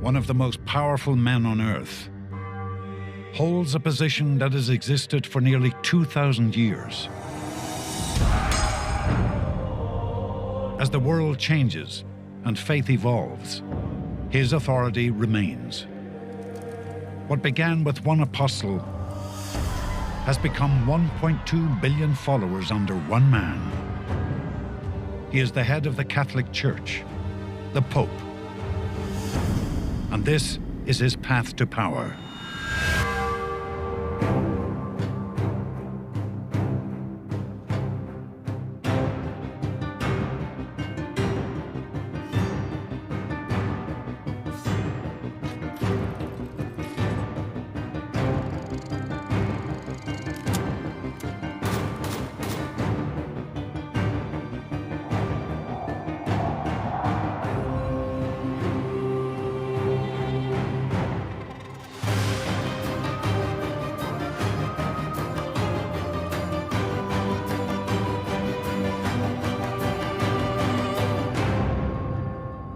One of the most powerful men on earth, holds a position that has existed for nearly 2,000 years. As the world changes and faith evolves, his authority remains. What began with one apostle has become 1.2 billion followers under one man. He is the head of the Catholic Church, the Pope. And this is his path to power.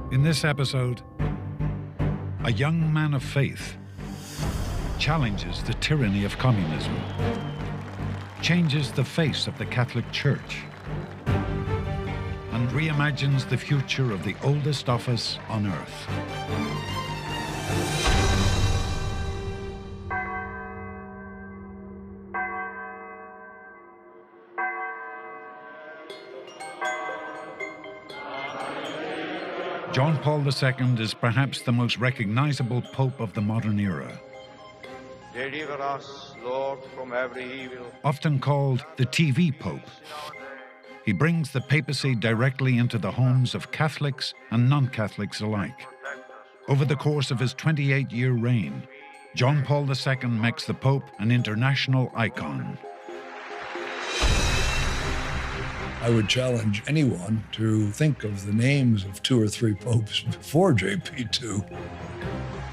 In this episode, a young man of faith challenges the tyranny of communism, changes the face of the Catholic Church, and reimagines the future of the oldest office on earth. John Paul II is perhaps the most recognizable pope of the modern era. Deliver us, Lord, from every evil. Often called the TV Pope, he brings the papacy directly into the homes of Catholics and non-Catholics alike. Over the course of his 28-year reign, John Paul II makes the Pope an international icon. I would challenge anyone to think of the names of 2 or 3 popes before JP2.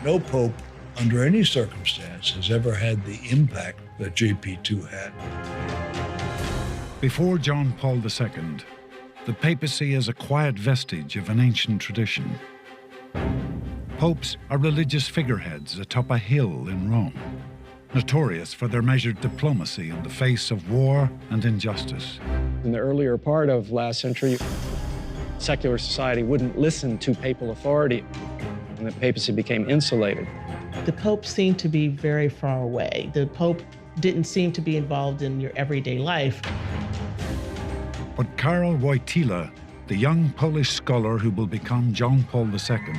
No pope, under any circumstance, has ever had the impact that JP2 had. Before John Paul II, the papacy is a quiet vestige of an ancient tradition. Popes are religious figureheads atop a hill in Rome, notorious for their measured diplomacy in the face of war and injustice. In the earlier part of last century, secular society wouldn't listen to papal authority, and the papacy became insulated. The Pope seemed to be very far away. The Pope didn't seem to be involved in your everyday life. But Karol Wojtyla, the young Polish scholar who will become John Paul II,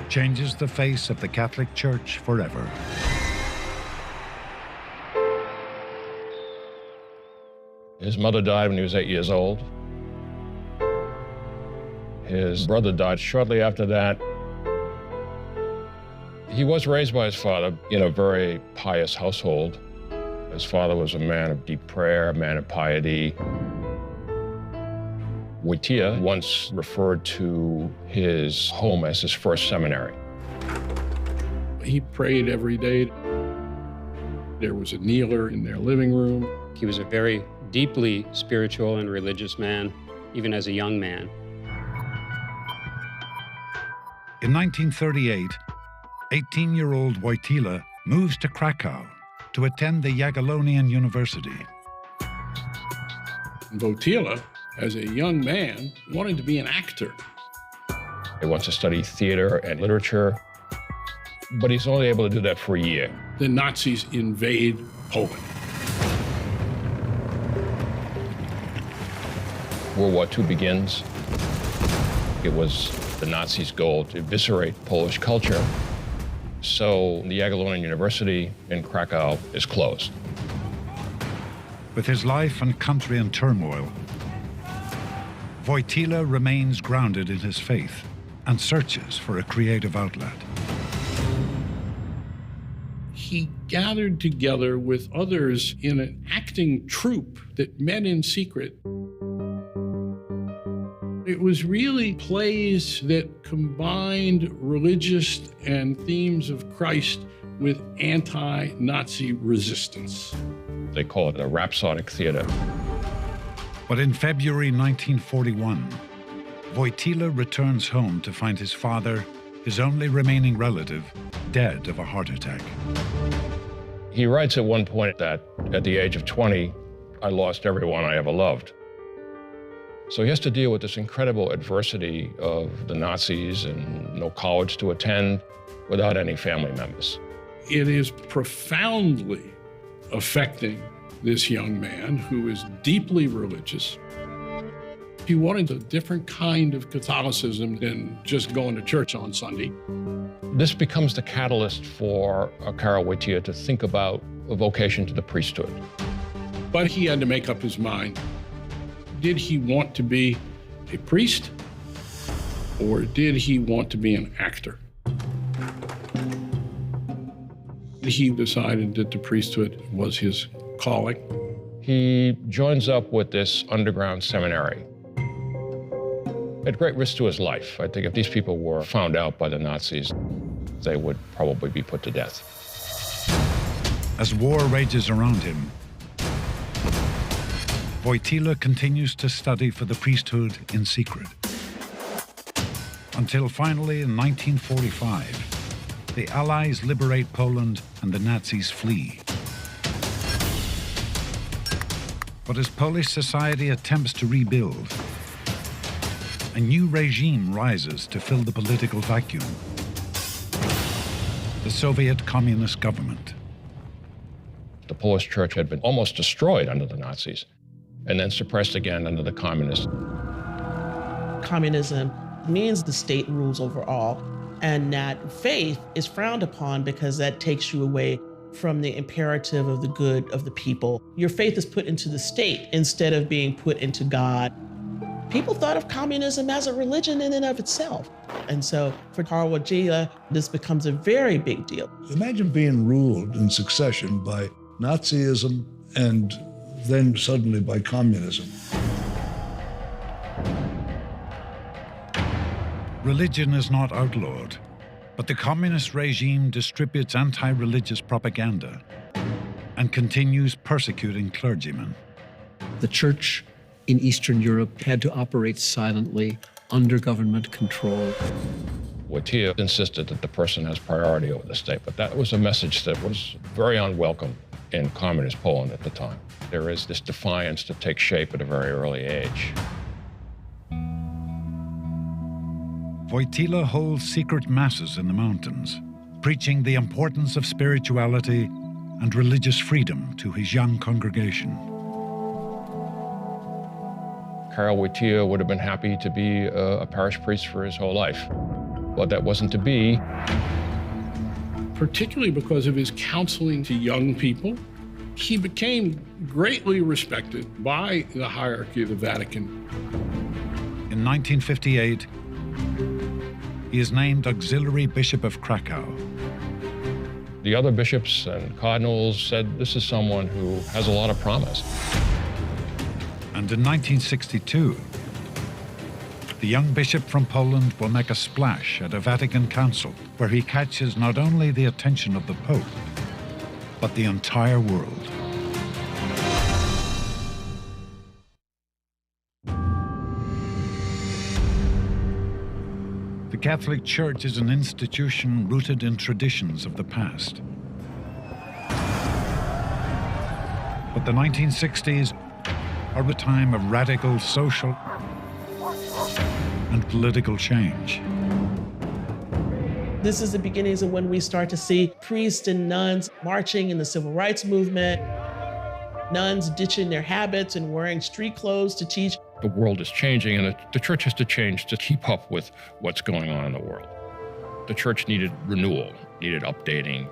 changes the face of the Catholic Church forever. His mother died when he was 8 years old. His brother died shortly after that. He was raised by his father in a very pious household. His father was a man of deep prayer, a man of piety. Wojtyla once referred to his home as his first seminary. He prayed every day. There was a kneeler in their living room. He was a very deeply spiritual and religious man, even as a young man. In 1938, 18-year-old Wojtyla moves to Krakow to attend the Jagiellonian University. Wojtyla, as a young man, wanted to be an actor. He wants to study theater and literature, but he's only able to do that for a year. The Nazis invade Poland. World War II begins. It was the Nazis' goal to eviscerate Polish culture. So the Jagiellonian University in Krakow is closed. With his life and country in turmoil, Wojtyla remains grounded in his faith and searches for a creative outlet. He gathered together with others in an acting troupe that met in secret. It was really plays that combined religious and themes of Christ with anti-Nazi resistance. They call it a rhapsodic theater. But in February 1941, Wojtyla returns home to find his father, his only remaining relative, dead of a heart attack. He writes at one point that at the age of 20, I lost everyone I ever loved. So he has to deal with this incredible adversity of the Nazis and no college to attend without any family members. It is profoundly affecting this young man who is deeply religious. He wanted a different kind of Catholicism than just going to church on Sunday. This becomes the catalyst for Karol Wojtyla to think about a vocation to the priesthood. But he had to make up his mind. Did he want to be a priest, or did he want to be an actor? He decided that the priesthood was his calling. He joins up with this underground seminary at great risk to his life. I think if these people were found out by the Nazis, they would probably be put to death. As war rages around him, Wojtyla continues to study for the priesthood in secret. Until finally, in 1945, the Allies liberate Poland and the Nazis flee. But as Polish society attempts to rebuild, a new regime rises to fill the political vacuum: the Soviet communist government. The Polish church had been almost destroyed under the Nazis and then suppressed again under the communists. Communism means the state rules over all, and that faith is frowned upon because that takes you away from the imperative of the good of the people. Your faith is put into the state instead of being put into God. People thought of communism as a religion in and of itself. And so for Karol Wojtyla, this becomes a very big deal. Imagine being ruled in succession by Nazism and then suddenly by communism. Religion is not outlawed, but the communist regime distributes anti-religious propaganda and continues persecuting clergymen. The church in Eastern Europe had to operate silently under government control. Wojtyla insisted that the person has priority over the state, but that was a message that was very unwelcome in communist Poland at the time. There is this defiance that takes shape at a very early age. Wojtyla holds secret masses in the mountains, preaching the importance of spirituality and religious freedom to his young congregation. Karol Wojtyla would have been happy to be a parish priest for his whole life, but that wasn't to be. Particularly because of his counseling to young people, he became greatly respected by the hierarchy of the Vatican. In 1958, he is named Auxiliary Bishop of Krakow. The other bishops and cardinals said this is someone who has a lot of promise. And in 1962, the young bishop from Poland will make a splash at a Vatican council where he catches not only the attention of the Pope, but the entire world. The Catholic Church is an institution rooted in traditions of the past. But the 1960s are a time of radical social and political change. This is the beginnings of when we start to see priests and nuns marching in the civil rights movement, nuns ditching their habits and wearing street clothes to teach. The world is changing, and the church has to change to keep up with what's going on in the world. The church needed renewal, needed updating.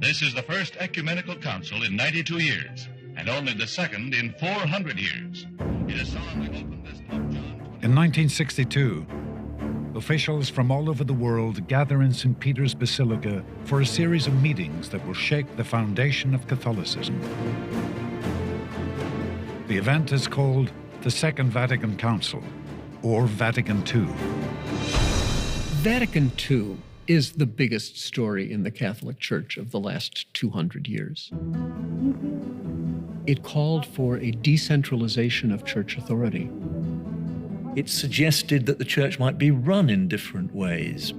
This is the first ecumenical council in 92 years, and only the second in 400 years. It is solemnly opened this Pope John. In 1962, officials from all over the world gather in St. Peter's Basilica for a series of meetings that will shake the foundation of Catholicism. The event is called the Second Vatican Council, or Vatican II. Vatican II is the biggest story in the Catholic Church of the last 200 years. It called for a decentralization of church authority. It suggested that the church might be run in different ways.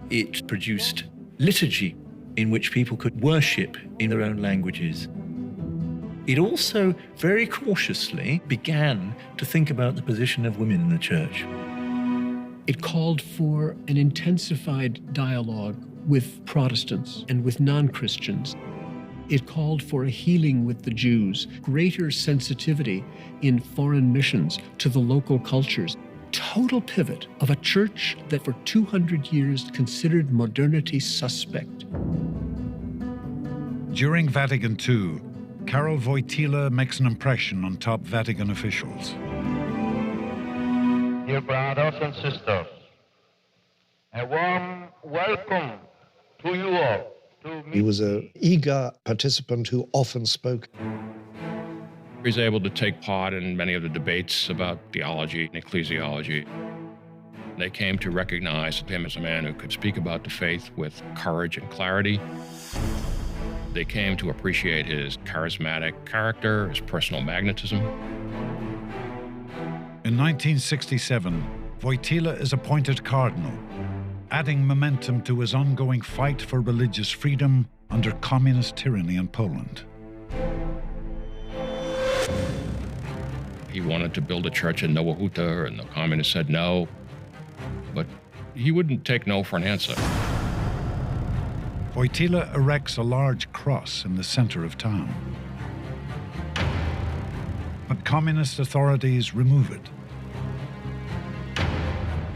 It produced liturgy in which people could worship in their own languages. It also very cautiously began to think about the position of women in the church. It called for an intensified dialogue with Protestants and with non-Christians. It called for a healing with the Jews, greater sensitivity in foreign missions to the local cultures. Total pivot of a church that for 200 years considered modernity suspect. During Vatican II, Karol Wojtyla makes an impression on top Vatican officials. Dear brothers and sisters, a warm welcome to you all. He was an eager participant who often spoke. He's able to take part in many of the debates about theology and ecclesiology. They came to recognize him as a man who could speak about the faith with courage and clarity. They came to appreciate his charismatic character, his personal magnetism. In 1967, Wojtyla is appointed cardinal, adding momentum to his ongoing fight for religious freedom under communist tyranny in Poland. He wanted to build a church in Nowa Huta, and the communists said no, but he wouldn't take no for an answer. Wojtyla erects a large cross in the center of town. But communist authorities remove it.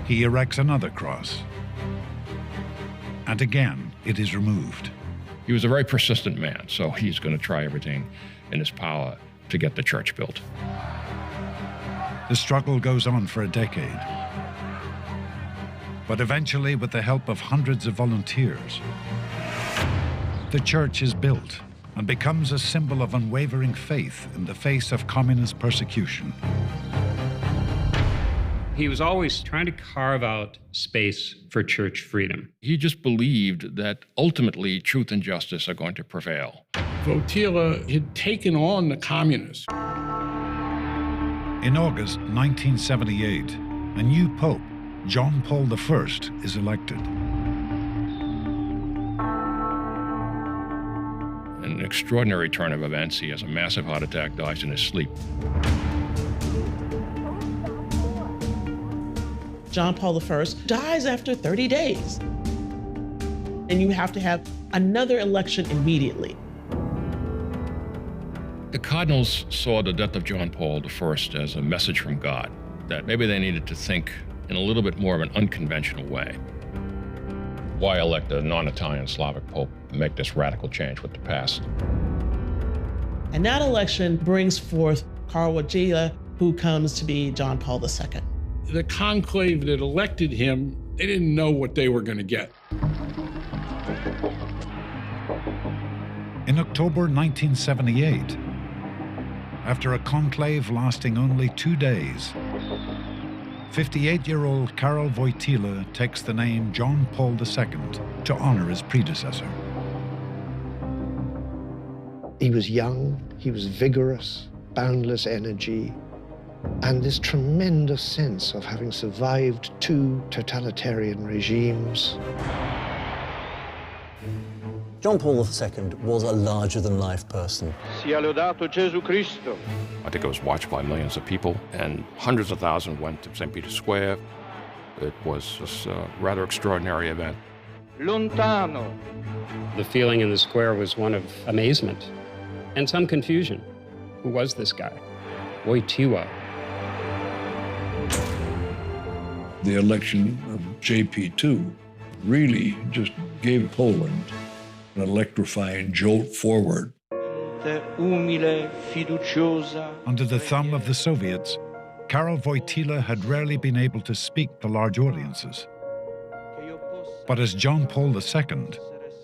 He erects another cross. And again, it is removed. He was a very persistent man, so he's going to try everything in his power to get the church built. The struggle goes on for a decade. But eventually, with the help of hundreds of volunteers, the church is built and becomes a symbol of unwavering faith in the face of communist persecution. He was always trying to carve out space for church freedom. He just believed that ultimately truth and justice are going to prevail. Wojtyla had taken on the communists. In August 1978, a new pope, John Paul I, is elected. In an extraordinary turn of events, he has a massive heart attack, dies in his sleep. John Paul I dies after 30 days. And you have to have another election immediately. The cardinals saw the death of John Paul I as a message from God, that maybe they needed to think in a little bit more of an unconventional way. Why elect a non-Italian Slavic pope and make this radical change with the past? And that election brings forth Karol Wojtyla, who comes to be John Paul II. The conclave that elected him, they didn't know what they were going to get. In October 1978, after a conclave lasting only 2 days, 58-year-old Karol Wojtyla takes the name John Paul II to honor his predecessor. He was young, he was vigorous, boundless energy, and this tremendous sense of having survived 2 totalitarian regimes. John Paul II was a larger-than-life person. Sia lodato Gesù Cristo. I think it was watched by millions of people, and hundreds of thousands went to St. Peter's Square. It was just a rather extraordinary event. Lontano. The feeling in the square was one of amazement and some confusion. Who was this guy? Wojtyla. The election of JP2 really just gave Poland an electrifying jolt forward. Under the thumb of the Soviets, Karol Wojtyla had rarely been able to speak to large audiences. But as John Paul II,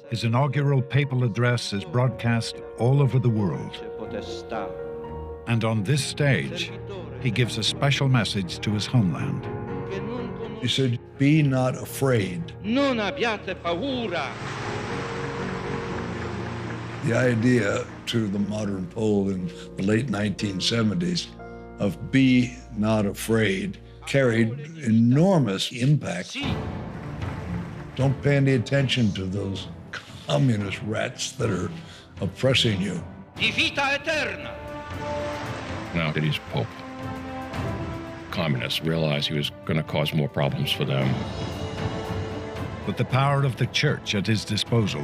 his inaugural papal address is broadcast all over the world. And on this stage, he gives a special message to his homeland. He said, be not afraid. Non abbiate paura. The idea to the modern Pole in the late 1970s of be not afraid carried enormous impact. Don't pay any attention to those communist rats that are oppressing you. Di vita eterna. Now that he's Pope, communists realized he was going to cause more problems for them. With the power of the church at his disposal,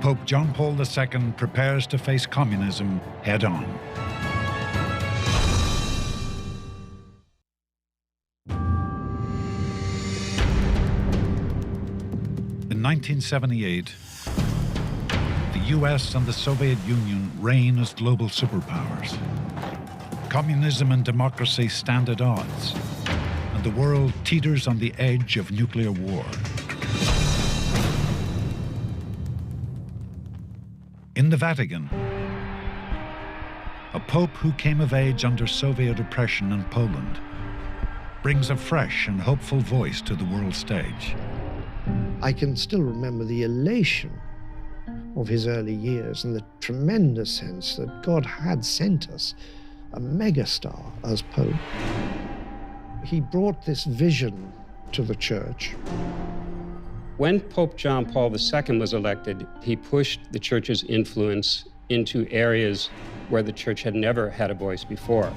Pope John Paul II prepares to face communism head-on. In 1978, the US and the Soviet Union reign as global superpowers. Communism and democracy stand at odds, and the world teeters on the edge of nuclear war. In the Vatican, a pope who came of age under Soviet oppression in Poland brings a fresh and hopeful voice to the world stage. I can still remember the elation of his early years and the tremendous sense that God had sent us a megastar as Pope. He brought this vision to the church. When Pope John Paul II was elected, he pushed the church's influence into areas where the church had never had a voice before.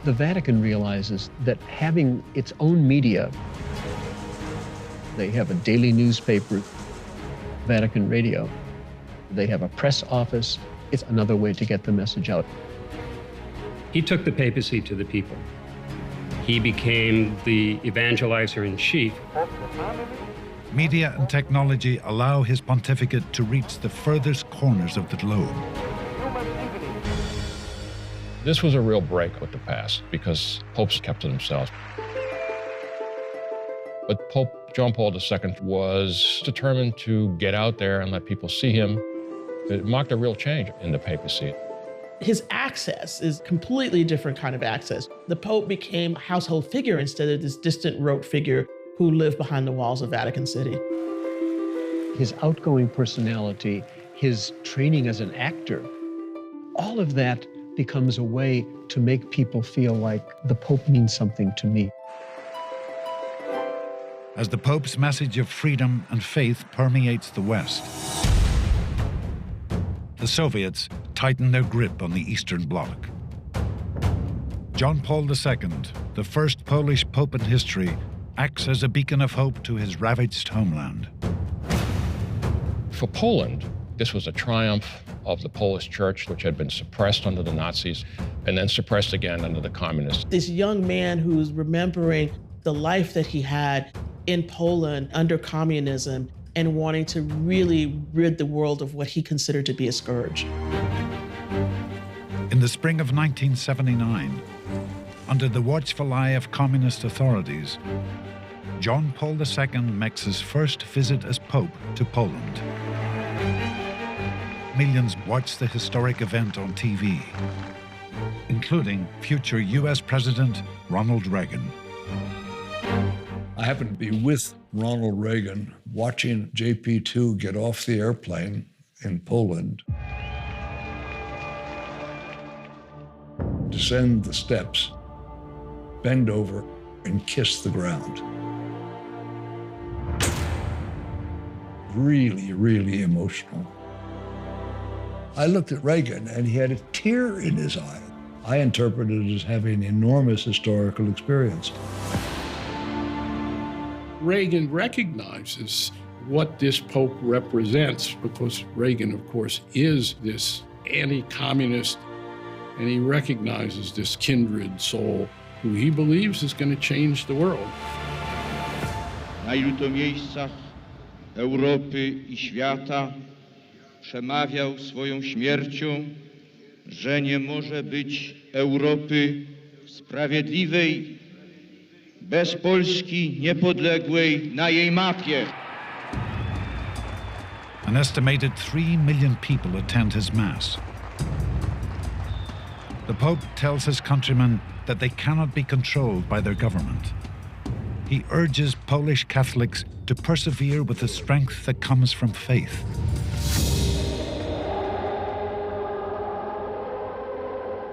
The Vatican realizes that having its own media, they have a daily newspaper, Vatican Radio, they have a press office, it's another way to get the message out. He took the papacy to the people. He became the evangelizer in chief. Media and technology allow his pontificate to reach the furthest corners of the globe. This was a real break with the past because popes kept to themselves. But Pope John Paul II was determined to get out there and let people see him. It marked a real change in the papacy. His access is completely different kind of access. The Pope became a household figure instead of this distant rote figure who lived behind the walls of Vatican City. His outgoing personality, his training as an actor, all of that becomes a way to make people feel like the Pope means something to me. As the Pope's message of freedom and faith permeates the West, the Soviets tighten their grip on the Eastern Bloc. John Paul II, the first Polish Pope in history, acts as a beacon of hope to his ravaged homeland. For Poland, this was a triumph of the Polish church, which had been suppressed under the Nazis and then suppressed again under the communists. This young man who's remembering the life that he had in Poland under communism and wanting to really rid the world of what he considered to be a scourge. In the spring of 1979, under the watchful eye of communist authorities, John Paul II makes his first visit as Pope to Poland. Millions watch the historic event on TV, including future US President Ronald Reagan. I happened to be with Ronald Reagan watching JP2 get off the airplane in Poland, descend the steps, bend over, and kiss the ground. Really, really emotional. I looked at Reagan and he had a tear in his eye. I interpreted it as having enormous historical experience. Reagan recognizes what this Pope represents because Reagan, of course, is this anti-communist, and he recognizes this kindred soul who he believes is going to change the world. Na ilu to miejscach Europy I świata przemawiał swoją śmiercią, że nie może być Europy sprawiedliwej bez Polski niepodległej na jej mapie. An estimated 3 million people attend his Mass. The Pope tells his countrymen that they cannot be controlled by their government. He urges Polish Catholics to persevere with the strength that comes from faith.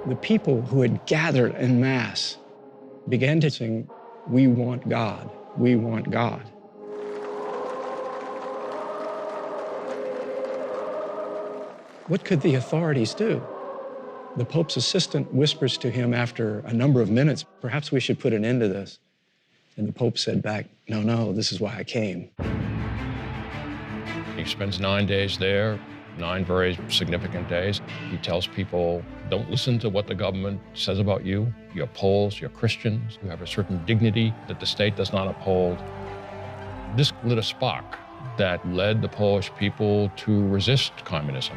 The people who had gathered en masse began to sing, "We want God, we want God." What could the authorities do? The Pope's assistant whispers to him after a number of minutes, "Perhaps we should put an end to this." And the Pope said back, "No, no, this is why I came." He spends 9 days there, 9 very significant days. He tells people, don't listen to what the government says about you. You're Poles, you're Christians, you have a certain dignity that the state does not uphold. This lit a spark that led the Polish people to resist communism.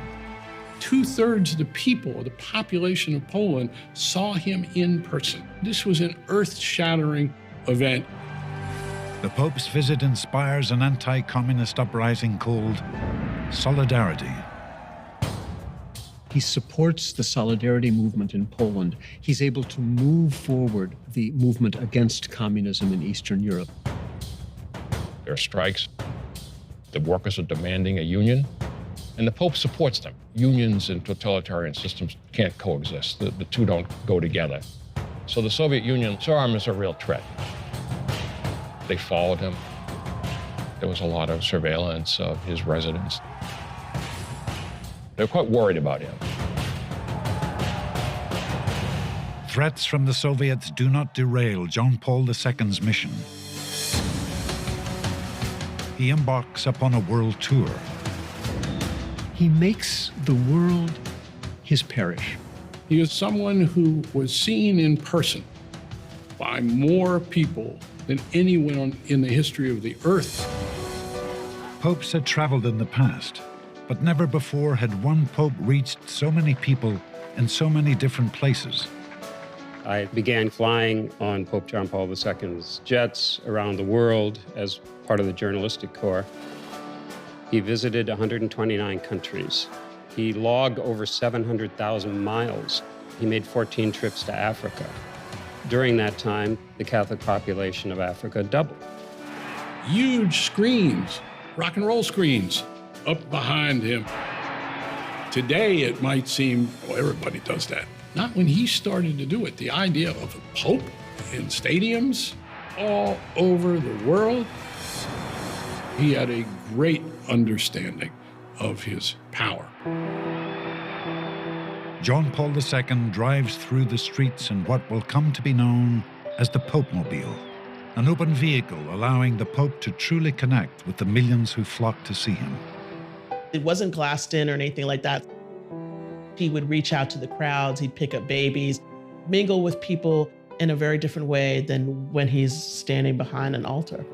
2/3 of the people, the population of Poland, saw him in person. This was an earth-shattering event. The Pope's visit inspires an anti-communist uprising called Solidarity. He supports the solidarity movement in Poland. He's able to move forward the movement against communism in Eastern Europe. There are strikes. The workers are demanding a union, and the Pope supports them. Unions and totalitarian systems can't coexist. The two don't go together. So the Soviet Union saw him as a real threat. They followed him. There was a lot of surveillance of his residence. They were quite worried about him. Threats from the Soviets do not derail John Paul II's mission. He embarks upon a world tour. He makes the world his parish. He is someone who was seen in person by more people than anyone in the history of the earth. Popes had traveled in the past, but never before had one pope reached so many people in so many different places. I began flying on Pope John Paul II's jets around the world as part of the journalistic corps. He visited 129 countries. He logged over 700,000 miles. He made 14 trips to Africa. During that time, the Catholic population of Africa doubled. Huge screens, rock and roll screens, up behind him. Today, it might seem, well, everybody does that. Not when he started to do it. The idea of a pope in stadiums all over the world. He had a great understanding of his power. John Paul II drives through the streets in what will come to be known as the Pope-mobile, an open vehicle allowing the Pope to truly connect with the millions who flock to see him. It wasn't glassed in or anything like that. He would reach out to the crowds, he'd pick up babies, mingle with people in a very different way than when he's standing behind an altar.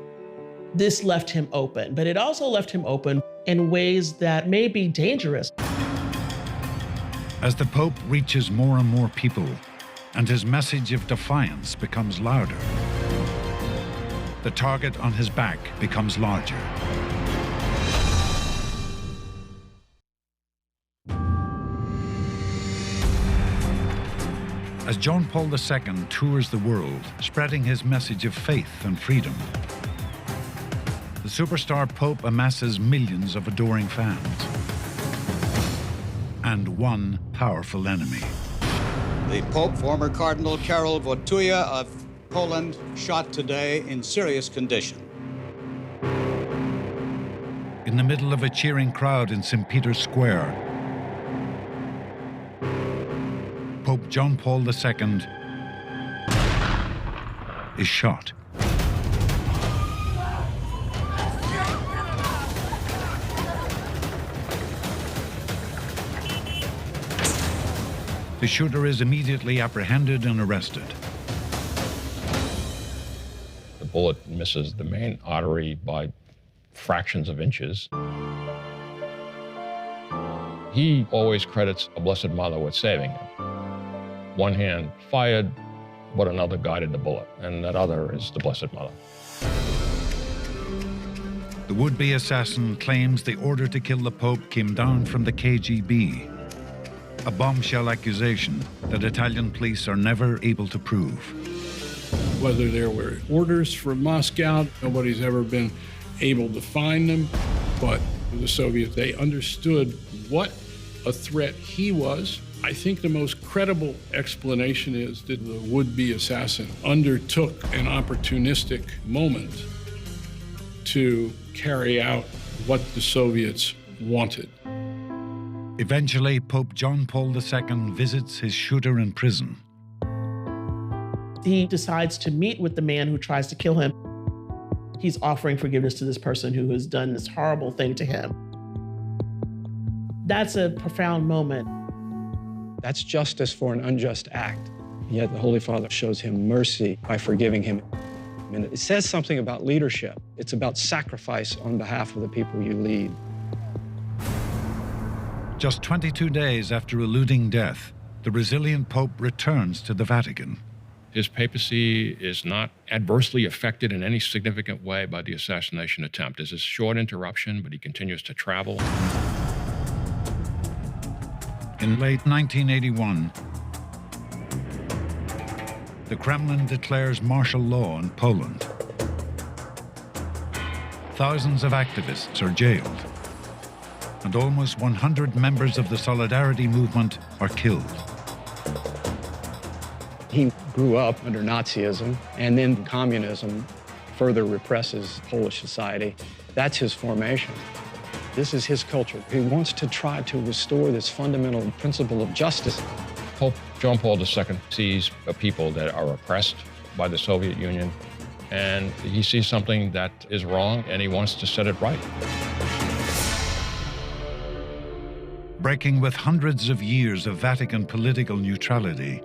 This left him open, but it also left him open in ways that may be dangerous. As the Pope reaches more and more people, and his message of defiance becomes louder, the target on his back becomes larger. As John Paul II tours the world, spreading his message of faith and freedom, the superstar Pope amasses millions of adoring fans and one powerful enemy. The Pope, former Cardinal Karol Wojtyła of Poland, shot today in serious condition. In the middle of a cheering crowd in St. Peter's Square, Pope John Paul II is shot. The shooter is immediately apprehended and arrested. The bullet misses the main artery by fractions of inches. He always credits a Blessed Mother with saving him. One hand fired, but another guided the bullet, and that other is the Blessed Mother. The would-be assassin claims the order to kill the Pope came down from the KGB. a bombshell accusation that Italian police are never able to prove. Whether there were orders from Moscow, nobody's ever been able to find them. But the Soviets, they understood what a threat he was. I think the most credible explanation is that the would-be assassin undertook an opportunistic moment to carry out what the Soviets wanted. Eventually, Pope John Paul II visits his shooter in prison. He decides to meet with the man who tries to kill him. He's offering forgiveness to this person who has done this horrible thing to him. That's a profound moment. That's justice for an unjust act. Yet the Holy Father shows him mercy by forgiving him. I mean, it says something about leadership. It's about sacrifice on behalf of the people you lead. Just 22 days after eluding death, the resilient Pope returns to the Vatican. His papacy is not adversely affected in any significant way by the assassination attempt. There's a short interruption, but he continues to travel. In late 1981, the Kremlin declares martial law in Poland. Thousands of activists are jailed, and almost 100 members of the Solidarity movement are killed. He grew up under Nazism, and then communism further represses Polish society. That's his formation. This is his culture. He wants to try to restore this fundamental principle of justice. Pope John Paul II sees a people that are oppressed by the Soviet Union, and he sees something that is wrong, and he wants to set it right. Breaking with hundreds of years of Vatican political neutrality,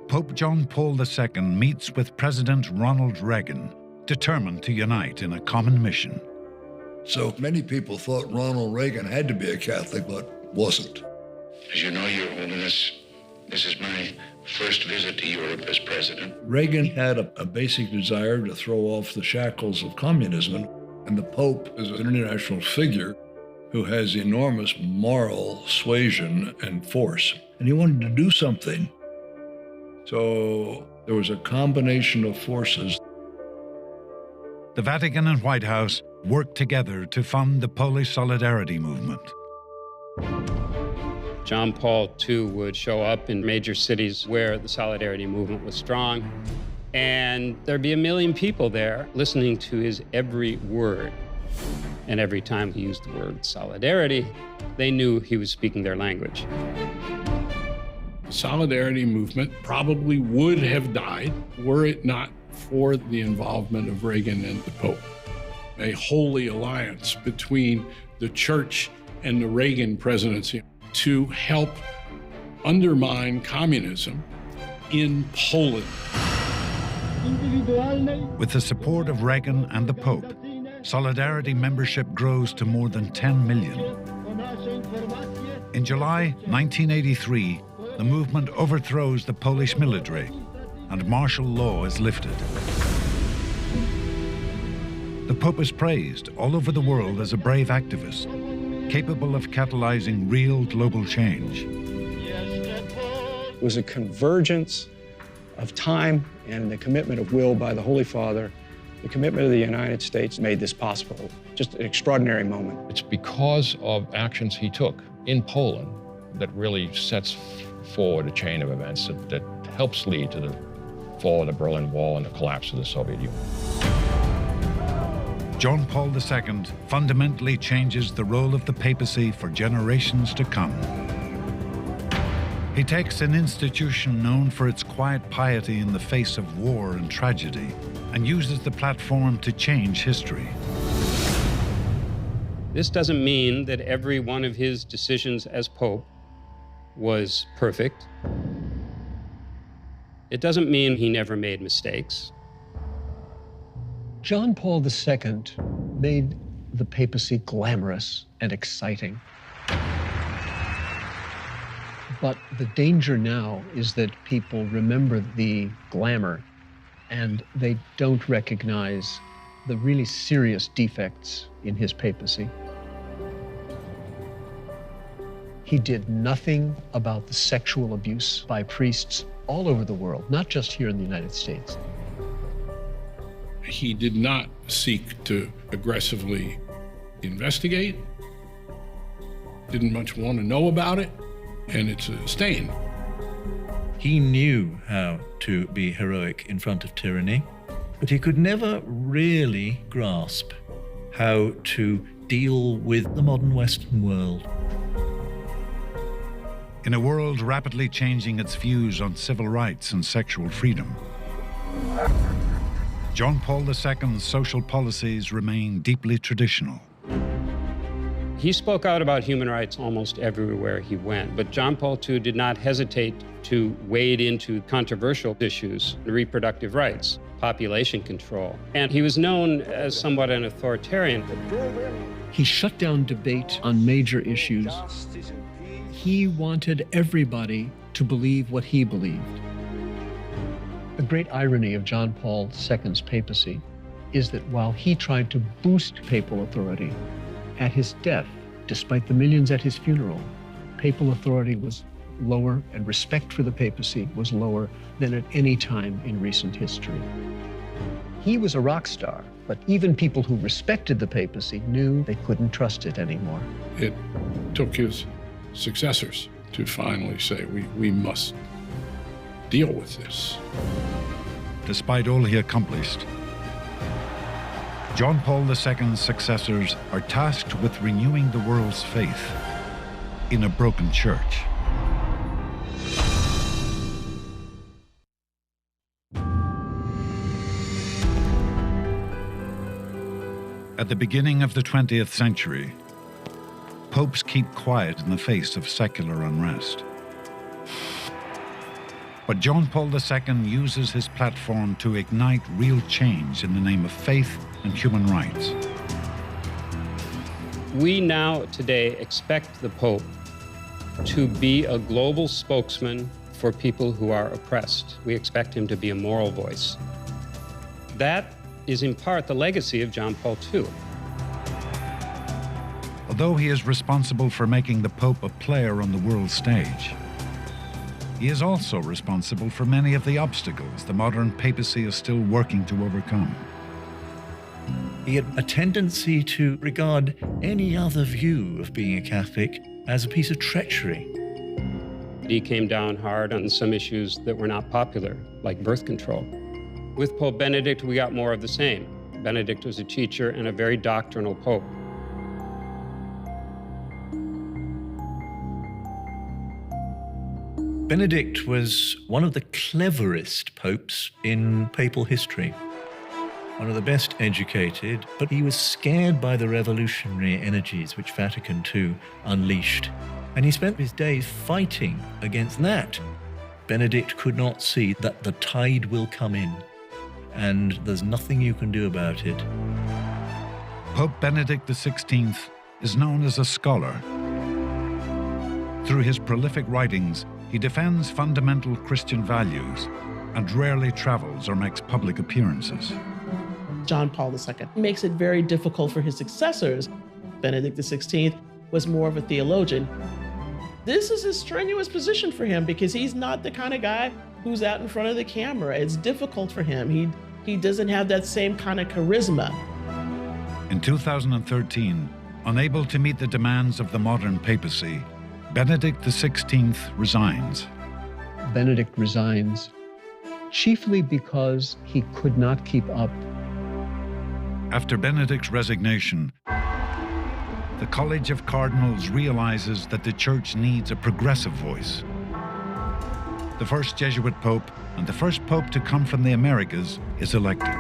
Pope John Paul II meets with President Ronald Reagan, determined to unite in a common mission. So many people thought Ronald Reagan had to be a Catholic, but wasn't. As you know, Your Holiness, this is my first visit to Europe as president. Reagan had a basic desire to throw off the shackles of communism, and the Pope is an international figure who has enormous moral suasion and force, and he wanted to do something. So there was a combination of forces. The Vatican and White House worked together to fund the Polish Solidarity movement. John Paul II would show up in major cities where the Solidarity movement was strong, and there'd be 1 million people there listening to his every word. And every time he used the word solidarity, they knew he was speaking their language. The Solidarity movement probably would have died were it not for the involvement of Reagan and the Pope. A holy alliance between the Church and the Reagan presidency to help undermine communism in Poland. With the support of Reagan and the Pope, Solidarity membership grows to more than 10 million. In July 1983, the movement overthrows the Polish military and martial law is lifted. The Pope is praised all over the world as a brave activist, capable of catalyzing real global change. It was a convergence of time and the commitment of will by the Holy Father. The commitment of the United States made this possible. Just an extraordinary moment. It's because of actions he took in Poland that really sets forward a chain of events that helps lead to the fall of the Berlin Wall and the collapse of the Soviet Union. John Paul II fundamentally changes the role of the papacy for generations to come. He takes an institution known for its quiet piety in the face of war and tragedy and uses the platform to change history. This doesn't mean that every one of his decisions as Pope was perfect. It doesn't mean he never made mistakes. John Paul II made the papacy glamorous and exciting. But the danger now is that people remember the glamour and they don't recognize the really serious defects in his papacy. He did nothing about the sexual abuse by priests all over the world, not just here in the United States. He did not seek to aggressively investigate, didn't much want to know about it, and it's a stain. He knew how to be heroic in front of tyranny, but he could never really grasp how to deal with the modern Western world. In a world rapidly changing its views on civil rights and sexual freedom, John Paul II's social policies remain deeply traditional. He spoke out about human rights almost everywhere he went, but John Paul II did not hesitate to wade into controversial issues, reproductive rights, population control, and he was known as somewhat an authoritarian. He shut down debate on major issues. He wanted everybody to believe what he believed. The great irony of John Paul II's papacy is that while he tried to boost papal authority, at his death, despite the millions at his funeral, papal authority was lower and respect for the papacy was lower than at any time in recent history. He was a rock star, but even people who respected the papacy knew they couldn't trust it anymore. It took his successors to finally say, we must deal with this. Despite all he accomplished, John Paul II's successors are tasked with renewing the world's faith in a broken church. At the beginning of the 20th century, popes keep quiet in the face of secular unrest. But John Paul II uses his platform to ignite real change in the name of faith and human rights. We now today expect the Pope to be a global spokesman for people who are oppressed. We expect him to be a moral voice. That is in part the legacy of John Paul II. Although he is responsible for making the Pope a player on the world stage, he is also responsible for many of the obstacles the modern papacy is still working to overcome. He had a tendency to regard any other view of being a Catholic as a piece of treachery. He came down hard on some issues that were not popular, like birth control. With Pope Benedict, we got more of the same. Benedict was a teacher and a very doctrinal pope. Benedict was one of the cleverest popes in papal history. One of the best educated, but he was scared by the revolutionary energies which Vatican II unleashed. And he spent his days fighting against that. Benedict could not see that the tide will come in, and there's nothing you can do about it. Pope Benedict XVI is known as a scholar. Through his prolific writings, he defends fundamental Christian values and rarely travels or makes public appearances. John Paul II makes it very difficult for his successors. Benedict XVI was more of a theologian. This is a strenuous position for him because he's not the kind of guy who's out in front of the camera. It's difficult for him. He doesn't have that same kind of charisma. In 2013, unable to meet the demands of the modern papacy, Benedict XVI resigns. Benedict resigns chiefly because he could not keep up. After Benedict's resignation, the College of Cardinals realizes that the Church needs a progressive voice. The first Jesuit pope and the first pope to come from the Americas is elected.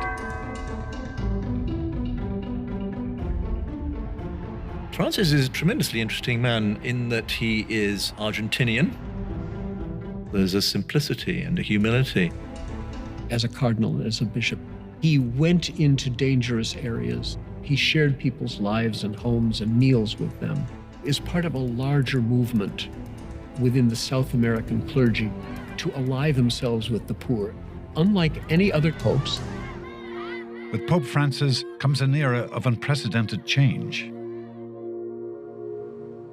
Francis is a tremendously interesting man in that he is Argentinian. There's a simplicity and a humility. As a cardinal, as a bishop, he went into dangerous areas. He shared people's lives and homes and meals with them as part of a larger movement within the South American clergy to ally themselves with the poor. Unlike any other popes, with Pope Francis comes an era of unprecedented change.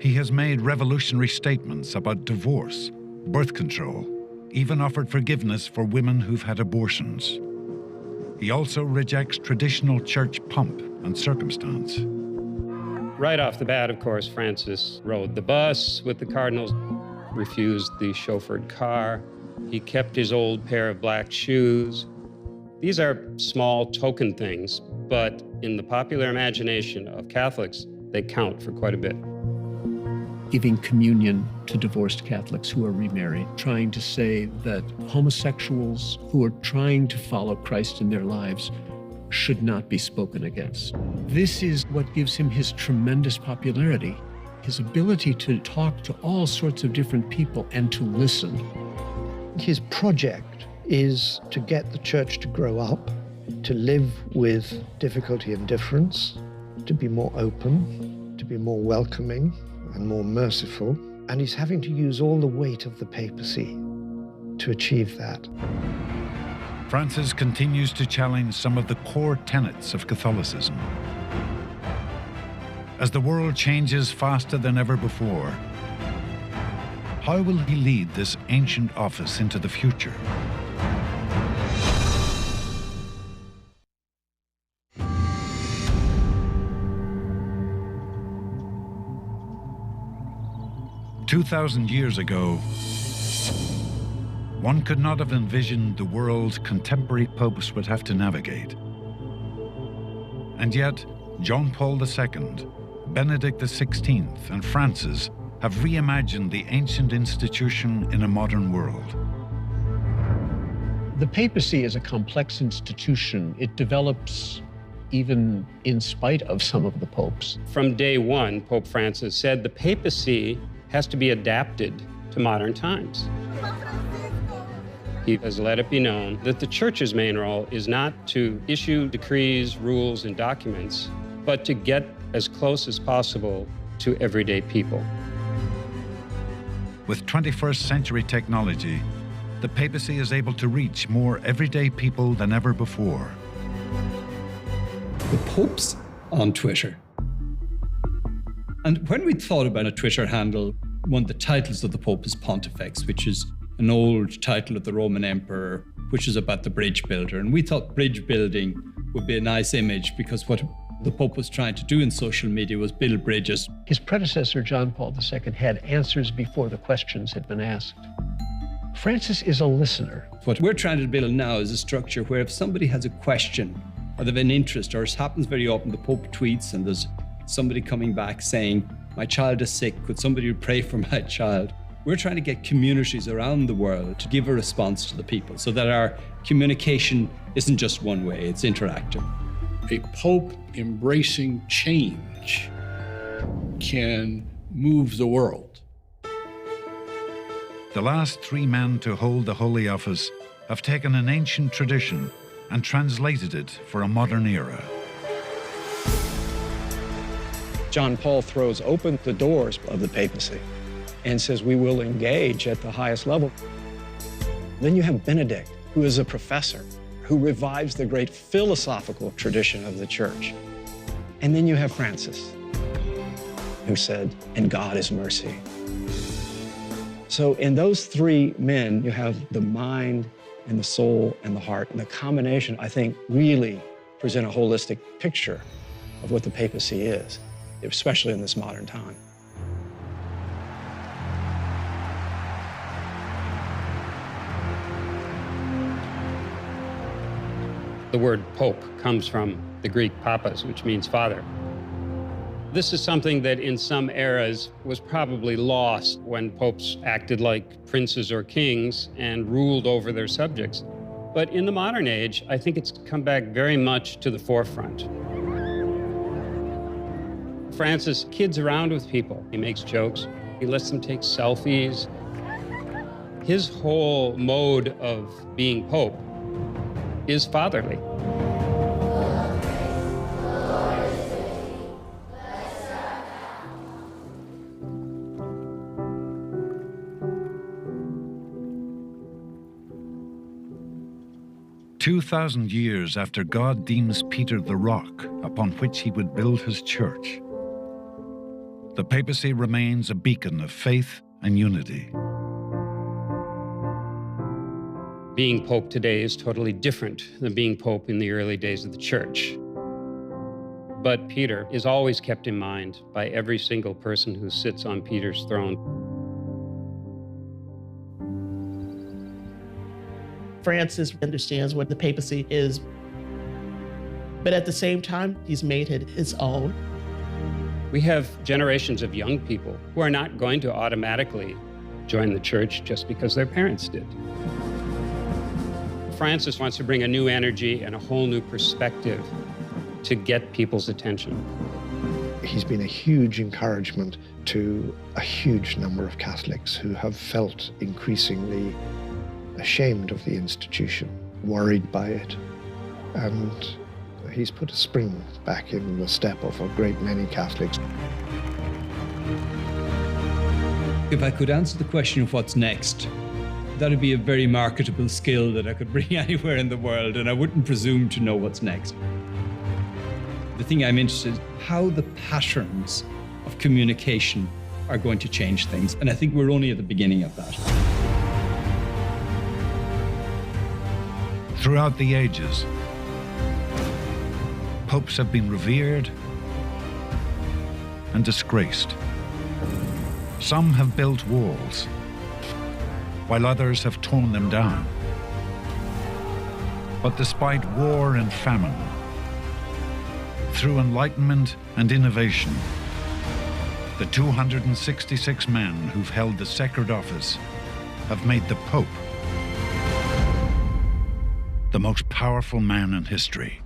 He has made revolutionary statements about divorce, birth control, even offered forgiveness for women who've had abortions. He also rejects traditional church pomp and circumstance. Right off the bat, of course, Francis rode the bus with the cardinals, refused the chauffeured car. He kept his old pair of black shoes. These are small token things, but in the popular imagination of Catholics, they count for quite a bit. Giving communion to divorced Catholics who are remarried, trying to say that homosexuals who are trying to follow Christ in their lives should not be spoken against. This is what gives him his tremendous popularity, his ability to talk to all sorts of different people and to listen. His project is to get the church to grow up, to live with difficulty and difference, to be more open, to be more welcoming and more merciful. And he's having to use all the weight of the papacy to achieve that. Francis continues to challenge some of the core tenets of Catholicism. As the world changes faster than ever before, how will he lead this ancient office into the future? "2,000 years ago, one could not have envisioned the world contemporary popes would have to navigate. And yet, John Paul II, Benedict XVI, and Francis have reimagined the ancient institution in a modern world." The papacy is a complex institution. It develops even in spite of some of the popes. From day one, Pope Francis said the papacy has to be adapted to modern times. He has let it be known that the church's main role is not to issue decrees, rules, and documents, but to get as close as possible to everyday people. With 21st century technology, the papacy is able to reach more everyday people than ever before. The Pope's on Twitter. And when we thought about a Twitter handle, one of the titles of the Pope is Pontifex, which is an old title of the Roman Emperor, which is about the bridge builder. And we thought bridge building would be a nice image because what the Pope was trying to do in social media was build bridges. His predecessor, John Paul II, had answers before the questions had been asked. Francis is a listener. What we're trying to build now is a structure where if somebody has a question or they have an interest, or it happens very often, the Pope tweets and there's somebody coming back saying, "My child is sick, could somebody pray for my child?" We're trying to get communities around the world to give a response to the people so that our communication isn't just one way, it's interactive. A pope embracing change can move the world. The last three men to hold the Holy Office have taken an ancient tradition and translated it for a modern era. John Paul throws open the doors of the papacy and says we will engage at the highest level. Then you have Benedict, who is a professor, who revives the great philosophical tradition of the church. And then you have Francis, who said, "And God is mercy." So in those three men, you have the mind and the soul and the heart. And the combination, I think, really present a holistic picture of what the papacy is, especially in this modern time. The word pope comes from the Greek papas, which means father. This is something that in some eras was probably lost when popes acted like princes or kings and ruled over their subjects. But in the modern age, I think it's come back very much to the forefront. Francis kids around with people. He makes jokes. He lets them take selfies. His whole mode of being pope is fatherly. "2,000 years after God deems Peter the rock upon which he would build his church, the papacy remains a beacon of faith and unity. Being Pope today is totally different than being Pope in the early days of the Church. But Peter is always kept in mind by every single person who sits on Peter's throne. Francis understands what the papacy is, but at the same time, he's made it his own. We have generations of young people who are not going to automatically join the Church just because their parents did. Francis wants to bring a new energy and a whole new perspective to get people's attention. He's been a huge encouragement to a huge number of Catholics who have felt increasingly ashamed of the institution, worried by it, and he's put a spring back in the step of a great many Catholics. If I could answer the question of what's next, that'd be a very marketable skill that I could bring anywhere in the world, and I wouldn't presume to know what's next. The thing I'm interested in, how the patterns of communication are going to change things, and I think we're only at the beginning of that. Throughout the ages, popes have been revered and disgraced. Some have built walls, while others have torn them down. But despite war and famine, through enlightenment and innovation, the 266 men who've held the sacred office have made the Pope the most powerful man in history.